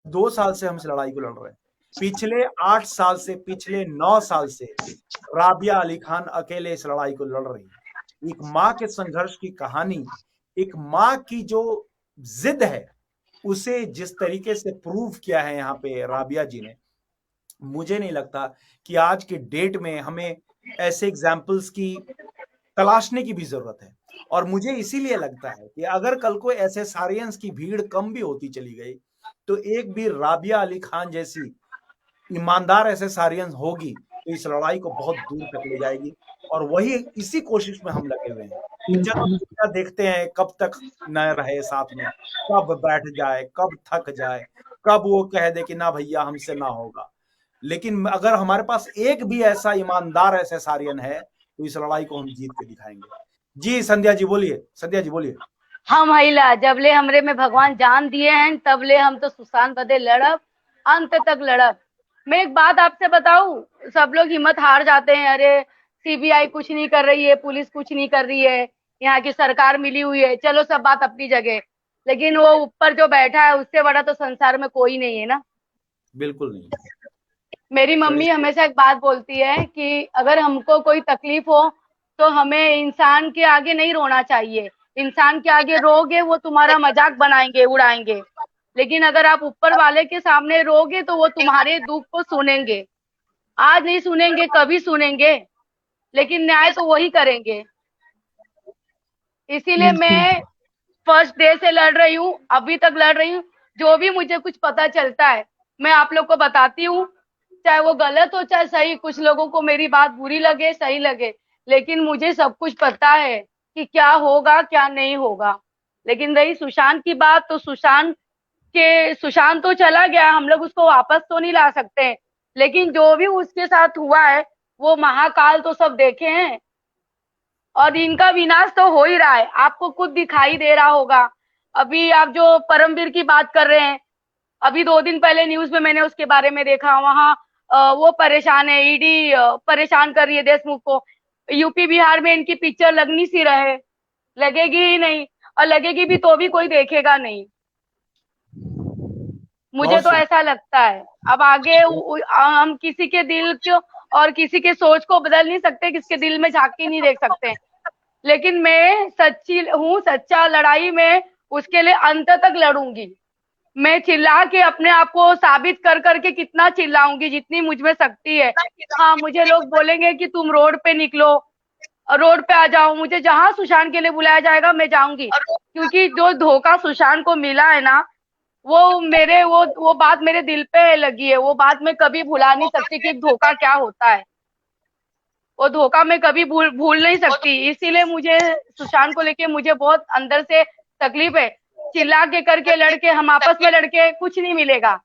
2 साल से हम इस लड़ाई को लड़ रहे हैं, पिछले 8 साल से, पिछले 9 साल से राबिया अली खान अकेले इस लड़ाई को लड़ रही है। एक माँ के संघर्ष की कहानी, एक माँ की जो जिद है, उसे जिस तरीके से प्रूव किया है यहाँ पे राबिया जी ने, मुझे नहीं लगता कि आज के डेट में हमें ऐसे एग्जाम्पल्स की तलाशने की भी जरूरत है। और मुझे इसीलिए लगता है कि अगर कल को ऐसे सारियंस की भीड़ कम भी होती चली गई, तो एक भी राबिया अली खान जैसी ईमानदार ऐसे सारियंस होगी तो इस लड़ाई को बहुत दूर तक ले जाएगी। और वही इसी कोशिश में हम लगे हुए हैं कि चलो दुनिया देखते हैं कब तक न रहे साथ में, कब बैठ जाए, कब थक जाए, कब वो कह दे कि ना भैया हमसे ना होगा। लेकिन अगर हमारे पास एक भी ऐसा ईमानदार ऐसे सारियन है तो इस लड़ाई को हम जीत के दिखाएंगे। जी संध्या जी बोलिए, संध्या जी बोलिए। हम महिला जबले हमरे में भगवान जान दिए हैं तबले हम तो सुशांत बदे लड़ब, अंत तक लड़ब। मैं एक बात आपसे बताऊं, सब लोग हिम्मत हार जाते हैं, अरे सीबीआई कुछ नहीं कर रही है, पुलिस कुछ नहीं कर रही है, यहाँ की सरकार मिली हुई है, चलो सब बात अपनी जगह, लेकिन वो ऊपर जो बैठा है उससे बड़ा तो संसार में कोई नहीं है ना। बिल्कुल नहीं। मेरी तो मम्मी इस हमेशा एक बात बोलती है कि अगर हमको कोई तकलीफ हो तो हमें इंसान के आगे नहीं रोना चाहिए। इंसान के आगे रोगे वो तुम्हारा मजाक बनाएंगे, उड़ाएंगे, लेकिन अगर आप ऊपर वाले के सामने रोगे तो वो तुम्हारे दुख को सुनेंगे। आज नहीं सुनेंगे, कभी सुनेंगे, लेकिन न्याय तो वही करेंगे। इसीलिए मैं फर्स्ट डे से लड़ रही हूँ, अभी तक लड़ रही हूँ। जो भी मुझे कुछ पता चलता है मैं आप लोग को बताती हूँ, चाहे वो गलत हो चाहे सही। कुछ लोगों को मेरी बात बुरी लगे सही लगे, लेकिन मुझे सब कुछ पता है कि क्या होगा क्या नहीं होगा। लेकिन रही सुशांत की बात, तो सुशांत तो चला गया, हम लोग उसको वापस तो नहीं ला सकते, लेकिन जो भी उसके साथ हुआ है वो महाकाल तो सब देखे हैं, और इनका विनाश तो हो ही रहा है, आपको खुद दिखाई दे रहा होगा। अभी आप जो परमवीर की बात कर रहे हैं, अभी 2 दिन पहले न्यूज में मैंने उसके बारे में देखा, वहां वो परेशान है, ईडी परेशान कर रही है देशमुख को। यूपी बिहार में इनकी पिक्चर लगनी सी रहे, लगेगी ही नहीं, और लगेगी भी तो भी कोई देखेगा नहीं। मुझे बहुत तो सुंदर। ऐसा लगता है। अब आगे हम किसी के दिल को और किसी के सोच को बदल नहीं सकते, किसके दिल में झांक के नहीं देख सकते, लेकिन मैं सच्ची हूँ, सच्चा लड़ाई में उसके लिए अंत तक लड़ूंगी। मैं चिल्ला के अपने आप को साबित कर करके कितना चिल्लाऊंगी, जितनी मुझ में शक्ति है। हाँ, मुझे लोग बोलेंगे कि तुम रोड पे निकलो, रोड पे आ जाओ, मुझे जहां सुशांत के लिए बुलाया जाएगा मैं जाऊंगी, क्योंकि जो धोखा सुशांत को मिला है ना, वो बात मेरे दिल पे लगी है। वो बात मैं कभी भुला नहीं सकती कि धोखा क्या होता है। वो धोखा मैं कभी भूल भूल नहीं सकती। इसीलिए मुझे सुशांत को लेके मुझे बहुत अंदर से तकलीफ है। चिल्ला के करके लड़के, हम आपस में लड़के कुछ नहीं मिलेगा।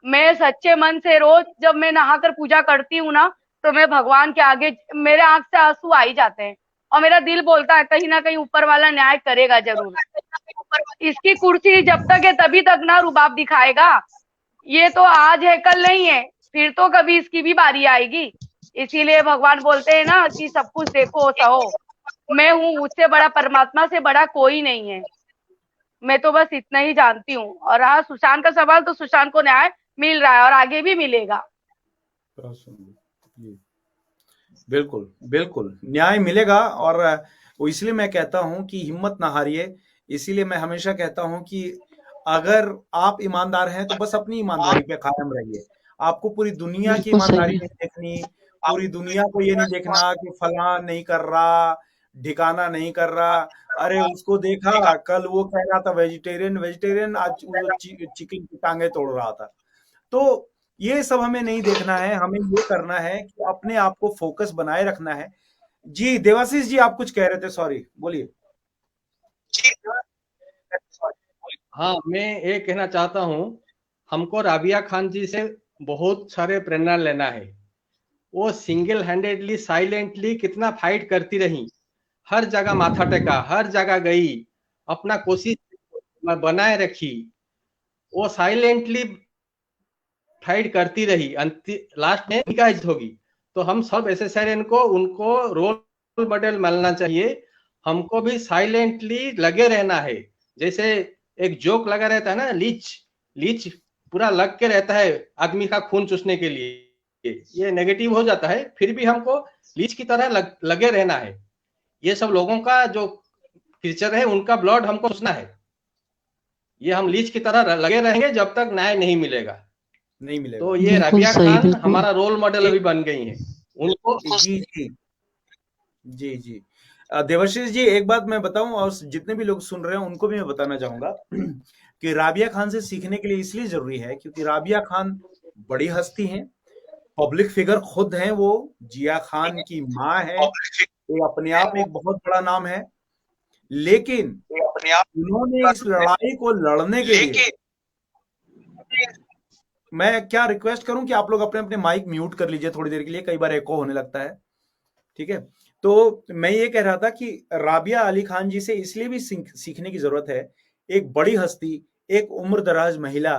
मैं सच्चे मन से रोज जब मैं नहाकर पूजा करती हूँ ना, तो मैं भगवान के आगे, मेरे आंख से आंसू आ ही जाते हैं, और मेरा दिल बोलता है कहीं ना कहीं ऊपर वाला न्याय करेगा जरूर। इसकी कुर्सी जब तक है तभी तक ना रुबाब दिखाएगा। ये तो आज है कल नहीं है, फिर तो कभी इसकी भी बारी आएगी। इसीलिए भगवान बोलते हैं ना कि सब कुछ देखो सहो। मैं हूँ, उससे बड़ा, परमात्मा से बड़ा कोई नहीं है। मैं तो बस इतना ही जानती हूँ। और रहा सुशांत का सवाल, तो सुशांत को न्याय मिल रहा है और आगे भी मिलेगा। बहुत सुंदर। जी, बिल्कुल, बिल्कुल, न्याय मिलेगा। और वो इसलिए मैं कहता हूँ कि हिम्मत ना हारिए। इसीलिए मैं हमेशा कहता हूँ कि अगर आप ईमानदार हैं तो बस अपनी ईमानदारी पे कायम रहिए। आपको पूरी दुनिया की बिल्कुल सही ईमानदारी है। नहीं देखनी, पूरी दुनिया को ये नहीं देखना कि फलाँ नहीं कर रहा, ढिकाना नहीं कर रहा। अरे उसको देखा, कल वो कह रहा था वेजिटेरियन, वेजिटेरियन, आज वो चिकन की टाँगें तोड़ रहा था। तो ये सब हमें नहीं देखना है, हमें ये करना है कि अपने आप को फोकस बनाए रखना है। जी, देवाशीष जी आप कुछ कह रहे थे, सॉरी, बोलिए। हाँ, मैं ये कहना चाहता हूँ, हमको राबिया खान जी से बहुत सारे प्रेरणा लेना है। वो सिंगल हैंडेडली साइलेंटली कितना फाइट करती रही, हर जगह माथा टेका, हर जगह गई, अपना कोशिश बनाए रखी। वो साइलेंटली फाइट करती रही, लास्ट में विकास होगी। तो हम सब एसएसआरएन को उनको रोल मॉडल मानना चाहिए। हमको भी साइलेंटली लगे रहना है। जैसे एक जोक लगा रहता है ना, लीच लीच पूरा लग के रहता है आदमी का खून चूसने के लिए, ये नेगेटिव हो जाता है, फिर भी हमको लीच की तरह लगे रहना है। ये सब लोगों का जो क्रीचर है उनका ब्लड हमको चूसना है, ये हम लीच की तरह लगे रहेंगे जब तक न्याय नहीं मिलेगा। नहीं मिलेगा। तो ये राबिया खान हमारा रोल मॉडल अभी बन गई है उनको। जी जी जी जी देवाशीष जी, एक बात मैं बताऊं और जितने भी लोग सुन रहे हैं उनको भी मैं बताना चाहूंगा कि राबिया खान से सीखने के लिए इसलिए जरूरी है क्योंकि राबिया खान बड़ी हस्ती हैं, पब्लिक फिगर खुद हैं, वो जिया खान की माँ है, ये अपने आप में एक बहुत बड़ा नाम है, लेकिन उन्होंने इस लड़ाई को लड़ने के लिए, मैं क्या रिक्वेस्ट करूं कि आप लोग अपने अपने माइक म्यूट कर लीजिए थोड़ी देर के लिए, कई बार एको होने लगता है, ठीक है। तो मैं ये कह रहा था कि राबिया अली खान जी से इसलिए भी सीखने की जरूरत है, एक बड़ी हस्ती, एक उम्रदराज महिला,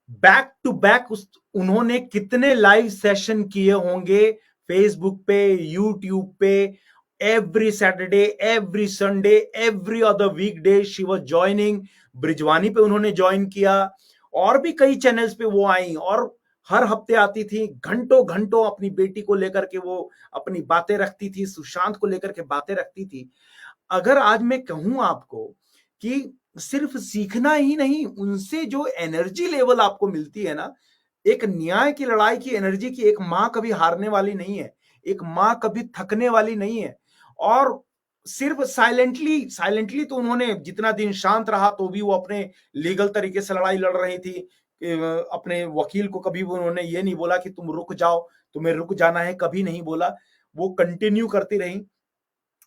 बैक टू बैक उन्होंने कितने लाइव सेशन किए होंगे फेसबुक पे, यूट्यूब पे, every Saturday, every Sunday, every other weekday she was joining. ब्रिजवानी पे उन्होंने ज्वाइन किया और भी कई चैनल्स पे वो आई और हर हफ्ते आती थी, घंटों घंटों अपनी बेटी को लेकर के वो अपनी बातें रखती थी, सुशांत को लेकर के बातें रखती थी। अगर आज मैं कहूं आपको कि सिर्फ सीखना ही नहीं, उनसे जो एनर्जी लेवल आपको मिलती है ना, एक न्याय की लड़ाई की एनर्जी की, एक मां कभी हारने वाली नहीं है, एक मां कभी थकने वाली नहीं है। और सिर्फ साइलेंटली तो उन्होंने जितना दिन शांत रहा तो भी वो अपने लीगल तरीके से लड़ाई लड़ रही थी, अपने वकील को कभी उन्होंने ये नहीं बोला कि तुम रुक जाओ, तुम्हें रुक जाना है, कभी नहीं बोला, वो कंटिन्यू करती रही।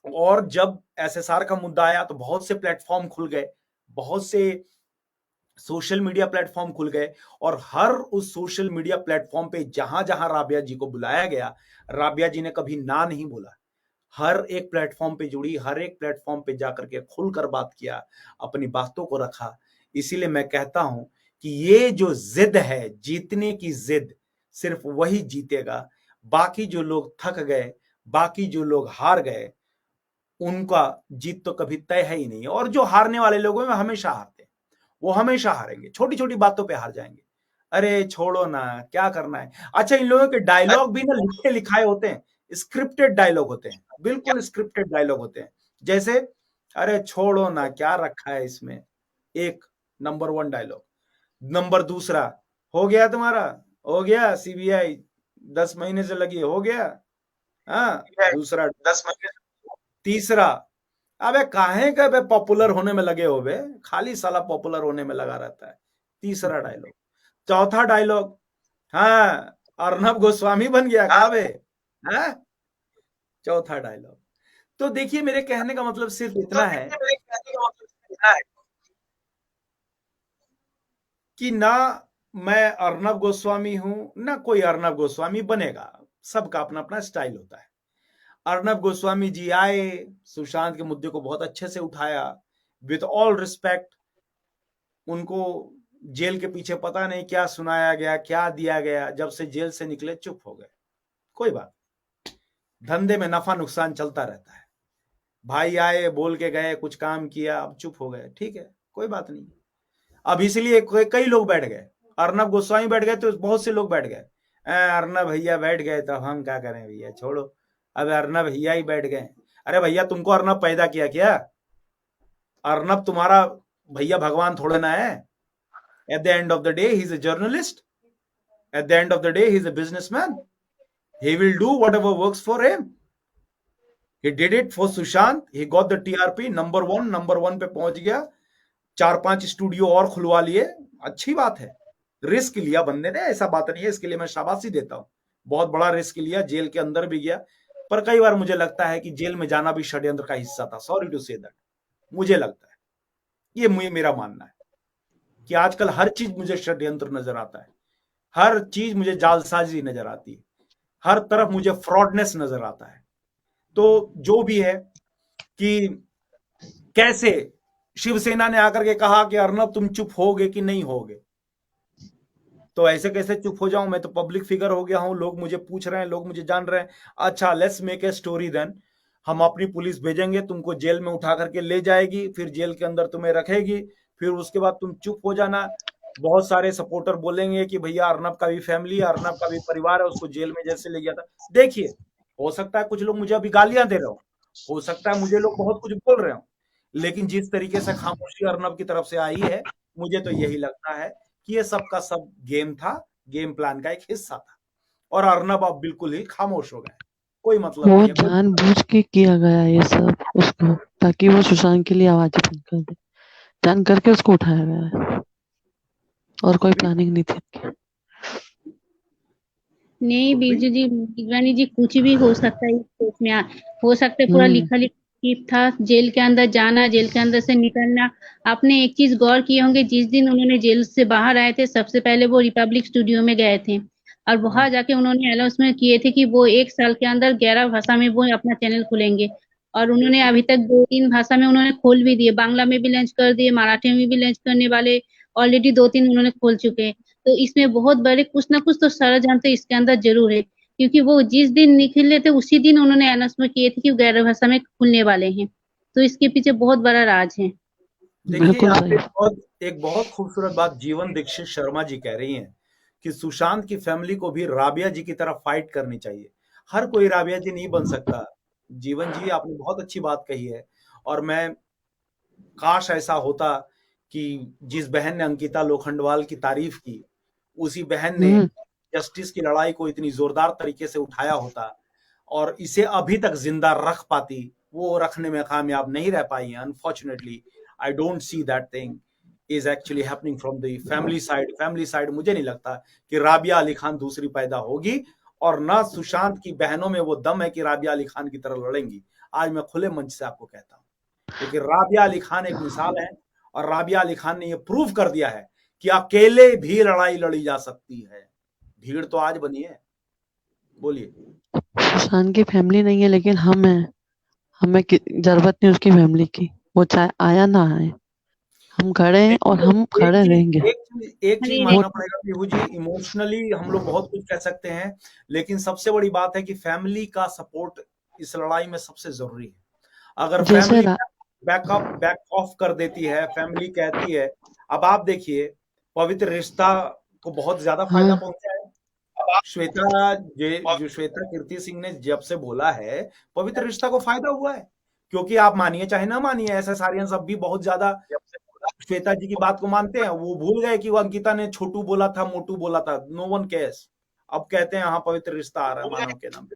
और जब एसएसआर का मुद्दा आया तो बहुत से प्लेटफॉर्म खुल गए, बहुत से सोशल मीडिया प्लेटफॉर्म खुल गए, और हर उस सोशल मीडिया प्लेटफॉर्म पे जहां जहां राबिया जी को बुलाया गया, राबिया जी ने कभी ना नहीं बोला, हर एक प्लेटफॉर्म पे जुड़ी, हर एक प्लेटफॉर्म पे जाकर के खुलकर बात किया, अपनी बातों को रखा। इसीलिए मैं कहता हूं कि ये जो जिद है, जीतने की जिद, सिर्फ वही जीतेगा। बाकी जो लोग थक गए, बाकी जो लोग हार गए, उनका जीत तो कभी तय है ही नहीं। और जो हारने वाले लोग हैं वो हमेशा हारते हैं, वो हमेशा हारेंगे, छोटी छोटी बातों पे हार जाएंगे। अरे छोड़ो ना, क्या करना है। अच्छा, इन लोगों के डायलॉग भी ना लिखे लिखाए होते हैं, स्क्रिप्टेड डायलॉग होते हैं, बिल्कुल स्क्रिप्टेड डायलॉग होते हैं। जैसे अरे छोड़ो ना, क्या रखा है इसमें, एक नंबर 1 डायलॉग। नंबर दूसरा, हो गया तुम्हारा, हो गया सीबीआई 10 महीने से लगी, हो गया, हाँ दूसरा। 10 महीने। तीसरा, अबे काहे का बे पॉपुलर होने में लगे हो बे, खाली साला पॉपुलर होने में लगा रहता है। तीसरा डायलॉग। चौथा डायलॉग, हाँ अर्नब गोस्वामी बन गया का बे, हाँ। चौथा डायलॉग। तो देखिए, मेरे कहने का मतलब सिर्फ इतना है कि ना मैं अर्नब गोस्वामी हूं, ना कोई अर्नब गोस्वामी बनेगा, सबका अपना अपना स्टाइल होता है। अर्नब गोस्वामी जी आए, सुशांत के मुद्दे को बहुत अच्छे से उठाया, विद ऑल रिस्पेक्ट। उनको जेल के पीछे पता नहीं क्या सुनाया गया, क्या दिया गया, जब से जेल से निकले चुप हो गए। कोई बात, धंधे में नफा नुकसान चलता रहता है। भाई आए, बोल के गए, कुछ काम किया, अब चुप हो गए, ठीक है, कोई बात नहीं। अब इसलिए कई लोग बैठ गए, अर्नब गोस्वामी बैठ गए तो बहुत से लोग बैठ गए, अर्नब भैया बैठ गए तो हम क्या करें भैया, छोड़ो, अब अर्नब भैया ही बैठ गए। अरे भैया, तुमको अर्नब पैदा किया क्या? अर्नब तुम्हारा भैया भगवान थोड़ा ना है। At the end of the day he is a journalist, at the end of the day he is a businessman, he will do whatever works for him. He did it for Sushant, he got the TRP, number 1 पे पहुंच गया, 4-5 studio और खुलवा लिए, अच्छी बात है। Risk लिया बंदे ने, ऐसा बात नहीं है, इसके लिए मैं शाबाशी देता हूं, बहुत बड़ा रिस्क लिया, जेल के अंदर भी गया। पर कई बार मुझे लगता है कि जेल में जाना भी षड्यंत्र का हिस्सा था, सॉरी टू से दैट, मुझे लगता है, ये मेरा मानना है कि आजकल हर चीज मुझे षड्यंत्र नजर आता है, हर चीज मुझे जालसाजी नजर आती है, हर तरफ मुझे फ्रॉडनेस नजर आता है। तो जो भी है कि कैसे शिवसेना ने आकर के कहा कि अर्नब तुम चुप होगे कि नहीं होगे, तो ऐसे कैसे चुप हो जाऊं, मैं तो पब्लिक फिगर हो गया हूं, लोग मुझे पूछ रहे हैं, लोग मुझे जान रहे हैं। अच्छा, let's make a story then, हम अपनी पुलिस भेजेंगे, तुमको जेल में उठा करके ले जाएगी, फिर जेल के अंदर तुम्हें रखेगी, फिर उसके बाद तुम चुप हो जाना, बहुत सारे सपोर्टर बोलेंगे कि भैया अर्नब का भी फैमिली, अर्नब का भी परिवार है, उसको जेल में जैसे ले गया था। देखिए, हो सकता है कुछ लोग मुझे अभी गालियां दे रहे हो सकता है मुझे लोग बहुत कुछ बोल रहे हो, लेकिन जिस तरीके से खामोशी अर्नब की तरफ से आई है, मुझे तो यही लगता है कि ये सब का सब गेम था, गेम प्लान का एक हिस्सा था, और अर्नब अब बिल्कुल ही खामोश हो गए, कोई मतलब वो नहीं है, कोई जानबूझ के किया गया ये सब उसको, ताकि वो सुशांत के लिए आवाजें बंद कर दे। जान करके उसको उठाया गया है और कोई प्लानिंग नहीं थी। नहीं बीजू जी, मेघवानी जी, कुछ भी हो सकता है इस केस में। हो सकता है पूरा लिखा लिखा था, जेल के अंदर जाना, जेल के अंदर से निकलना। आपने एक चीज गौर किए होंगे, जिस दिन उन्होंने जेल से बाहर आए थे, सबसे पहले वो रिपब्लिक स्टूडियो में गए थे और वहां जाके उन्होंने अनाउंसमेंट किए थे कि वो 1 साल के अंदर 11 भाषा में वो अपना चैनल खोलेंगे। और उन्होंने अभी तक 2-3 भाषा में उन्होंने खोल भी दिए, बांग्ला में भी लॉन्च कर दिए, मराठी में भी लॉन्च करने वाले ऑलरेडी 2-3 उन्होंने खोल चुके हैं। तो इसमें बहुत बड़े कुछ ना कुछ तो षड्यंत्र इसके अंदर जरूर है, क्योंकि वो जिस दिन निकले थे उसी दिन उन्होंने अनाउंसमेंट किए थे कि 11 भाषा में खुलने वाले हैं। तो इसके पीछे बहुत बड़ा राज है। देखिए, बिल्कुल यहाँ सही। पे एक बहुत खूबसूरत बात जीवन दीक्षित शर्मा जी कह रही हैं कि सुशांत की फैमिली को भी राबिया जी की तरह फाइट करनी चाहिए। हर कोई राबिया जी नहीं बन सकता। जीवन जी, आपने बहुत अच्छी बात कही है, और मैं काश ऐसा होता कि जिस बहन ने अंकिता लोखंडवाल की तारीफ की, उसी बहन ने जस्टिस की लड़ाई को इतनी जोरदार तरीके से उठाया होता और इसे अभी तक जिंदा रख पाती। वो रखने में कामयाब नहीं रह पाई है, unfortunately. I don't see that thing is actually happening from the family side. Family side मुझे नहीं लगता कि राबिया अली खान दूसरी पैदा होगी, और ना सुशांत की बहनों में वो दम है कि राबिया अली खान की तरह लड़ेंगी। आज मैं खुले मंच से आपको कहता हूँ, क्योंकि राबिया अली खान एक मिसाल है, और राबिया अली खान ने ये प्रूव कर दिया है कि अकेले भी लड़ाई लड़ी जा सकती है। भीड़ तो आज बनी है। बोलिए। सुशांत की फैमिली नहीं है, लेकिन हम हैं। हमें जरूरत नहीं उसकी फैमिली की, वो चाहे आया ना आए, हम खड़े हैं और हम खड़े रहेंगे। एक चीज मानना पड़ेगा पीहू जी, इमोशनली हम लोग बहुत कुछ कह सकते हैं, लेकिन सबसे बड़ी बात है कि फैमिली का सपोर्ट इस लड़ाई में सबसे जरूरी है। अगर फैमिली बैक ऑफ कर देती है, फैमिली कहती है, अब आप देखिए पवित्र रिश्ता को बहुत ज्यादा फायदा पहुंचा है। श्वेता जो श्वेता कीर्ति सिंह ने जब से बोला है, पवित्र रिश्ता को फायदा हुआ है, क्योंकि आप मानिए चाहे ना मानिए, ऐसे सारे सब भी बहुत ज्यादा श्वेता जी की बात को मानते हैं। वो भूल गए कि वो अंकिता ने छोटू बोला था, मोटू बोला था, नो वन केयर्स। अब कहते हैं हाँ पवित्र रिश्ता आ रहा है मानव के नाम पे।